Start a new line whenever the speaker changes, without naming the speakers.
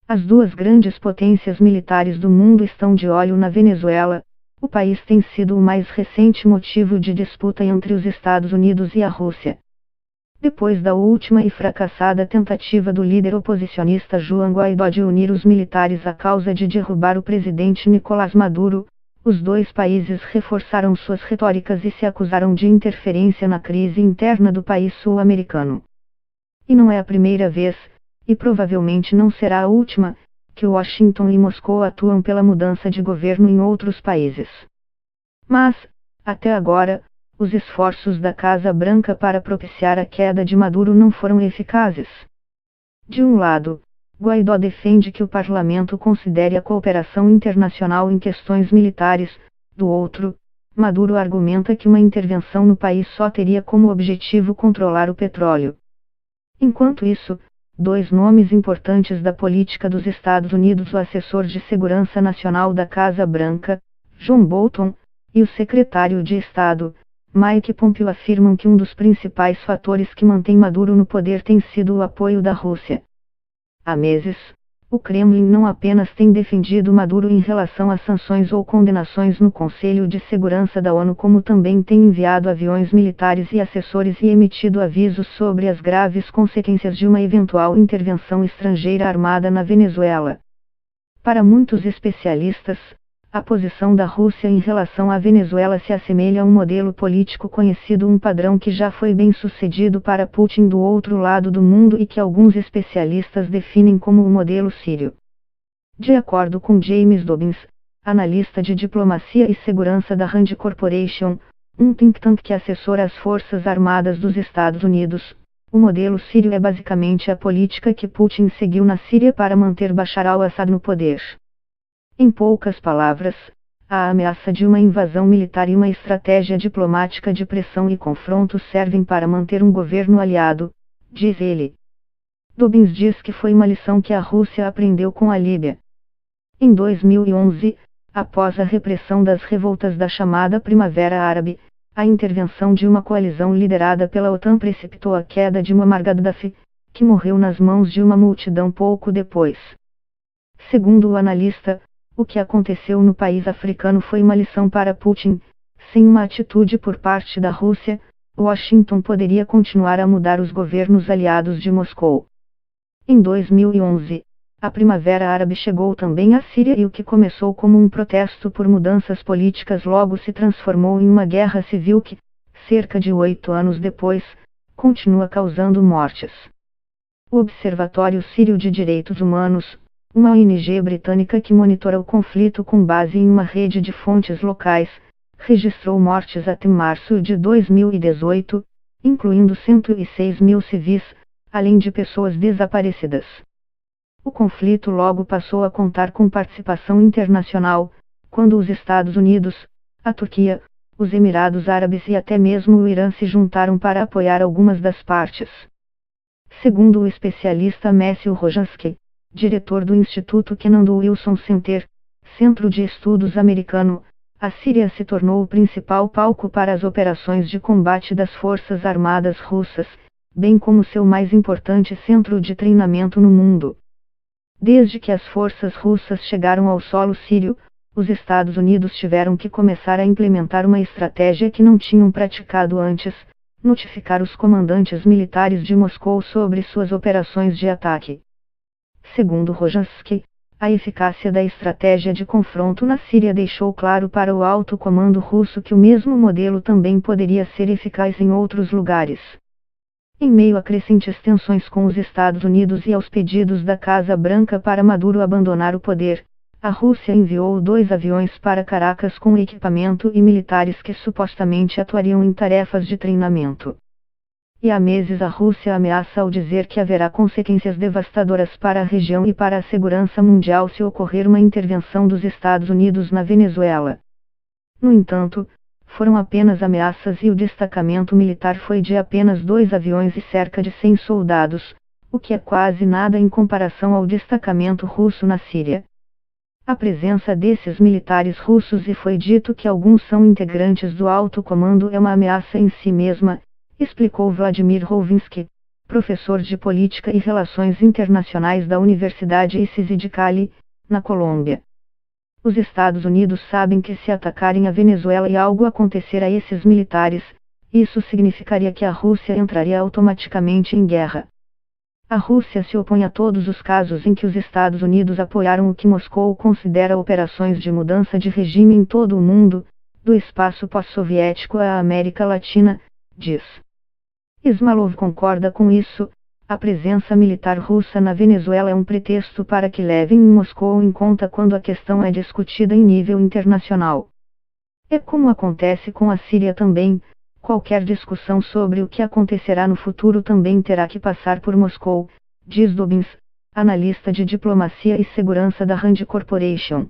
As duas grandes potências militares do mundo estão de olho na Venezuela. O país tem sido o mais recente motivo de disputa entre os Estados Unidos e a Rússia. Depois da última e fracassada tentativa do líder oposicionista Juan Guaidó de unir os militares à causa de derrubar o presidente Nicolás Maduro, os dois países reforçaram suas retóricas e se acusaram de interferência na crise interna do país sul-americano. E não é a primeira vez, e provavelmente não será a última, que Washington e Moscou atuam pela mudança de governo em outros países. Mas, até agora, os esforços da Casa Branca para propiciar a queda de Maduro não foram eficazes. De um lado, Guaidó defende que o parlamento considere a cooperação internacional em questões militares, do outro, Maduro argumenta que uma intervenção no país só teria como objetivo controlar o petróleo. Enquanto isso, dois nomes importantes da política dos Estados Unidos, o assessor de segurança nacional da Casa Branca, John Bolton, e o secretário de Estado, Mike Pompeo, afirmam que um dos principais fatores que mantém Maduro no poder tem sido o apoio da Rússia. Há meses, o Kremlin não apenas tem defendido Maduro em relação a sanções ou condenações no Conselho de Segurança da ONU, como também tem enviado aviões militares e assessores e emitido avisos sobre as graves consequências de uma eventual intervenção estrangeira armada na Venezuela. Para muitos especialistas, a posição da Rússia em relação à Venezuela se assemelha a um modelo político conhecido, um padrão que já foi bem sucedido para Putin do outro lado do mundo e que alguns especialistas definem como o modelo sírio. De acordo com James Dobbins, analista de diplomacia e segurança da Rand Corporation, um think tank que assessora as Forças Armadas dos Estados Unidos, o modelo sírio é basicamente a política que Putin seguiu na Síria para manter Bashar al-Assad no poder. Em poucas palavras, a ameaça de uma invasão militar e uma estratégia diplomática de pressão e confronto servem para manter um governo aliado, diz ele. Dobbins diz que foi uma lição que a Rússia aprendeu com a Líbia. Em 2011, após a repressão das revoltas da chamada Primavera Árabe, a intervenção de uma coalizão liderada pela OTAN precipitou a queda de Muammar Gaddafi, que morreu nas mãos de uma multidão pouco depois. Segundo o analista, o que aconteceu no país africano foi uma lição para Putin. Sem uma atitude por parte da Rússia, Washington poderia continuar a mudar os governos aliados de Moscou. Em 2011, a Primavera Árabe chegou também à Síria e o que começou como um protesto por mudanças políticas logo se transformou em uma guerra civil que, cerca de 8 anos depois, continua causando mortes. O Observatório Sírio de Direitos Humanos, uma ONG britânica que monitora o conflito com base em uma rede de fontes locais, registrou mortes até março de 2018, incluindo 106 mil civis, além de pessoas desaparecidas. O conflito logo passou a contar com participação internacional, quando os Estados Unidos, a Turquia, os Emirados Árabes e até mesmo o Irã se juntaram para apoiar algumas das partes. Segundo o especialista Matthew Rojansky, diretor do Instituto Kennedy Wilson Center, Centro de Estudos Americano, a Síria se tornou o principal palco para as operações de combate das Forças Armadas russas, bem como seu mais importante centro de treinamento no mundo. Desde que as forças russas chegaram ao solo sírio, os Estados Unidos tiveram que começar a implementar uma estratégia que não tinham praticado antes: notificar os comandantes militares de Moscou sobre suas operações de ataque. Segundo Rojansky, a eficácia da estratégia de confronto na Síria deixou claro para o alto comando russo que o mesmo modelo também poderia ser eficaz em outros lugares. Em meio a crescentes tensões com os Estados Unidos e aos pedidos da Casa Branca para Maduro abandonar o poder, a Rússia enviou 2 aviões para Caracas com equipamento e militares que supostamente atuariam em tarefas de treinamento. E há meses a Rússia ameaça ao dizer que haverá consequências devastadoras para a região e para a segurança mundial se ocorrer uma intervenção dos Estados Unidos na Venezuela. No entanto, foram apenas ameaças e o destacamento militar foi de apenas 2 aviões e cerca de 100 soldados, o que é quase nada em comparação ao destacamento russo na Síria. A presença desses militares russos, e foi dito que alguns são integrantes do alto comando, é uma ameaça em si mesma, explicou Vladimir Rovinsky, professor de Política e Relações Internacionais da Universidade ICESI de Cali, na Colômbia. Os Estados Unidos sabem que se atacarem a Venezuela e algo acontecer a esses militares, isso significaria que a Rússia entraria automaticamente em guerra. A Rússia se opõe a todos os casos em que os Estados Unidos apoiaram o que Moscou considera operações de mudança de regime em todo o mundo, do espaço pós-soviético à América Latina, diz. Ismailov concorda com isso. A presença militar russa na Venezuela é um pretexto para que levem Moscou em conta quando a questão é discutida em nível internacional. É como acontece com a Síria também, qualquer discussão sobre o que acontecerá no futuro também terá que passar por Moscou, diz Dobbins, analista de diplomacia e segurança da Rand Corporation.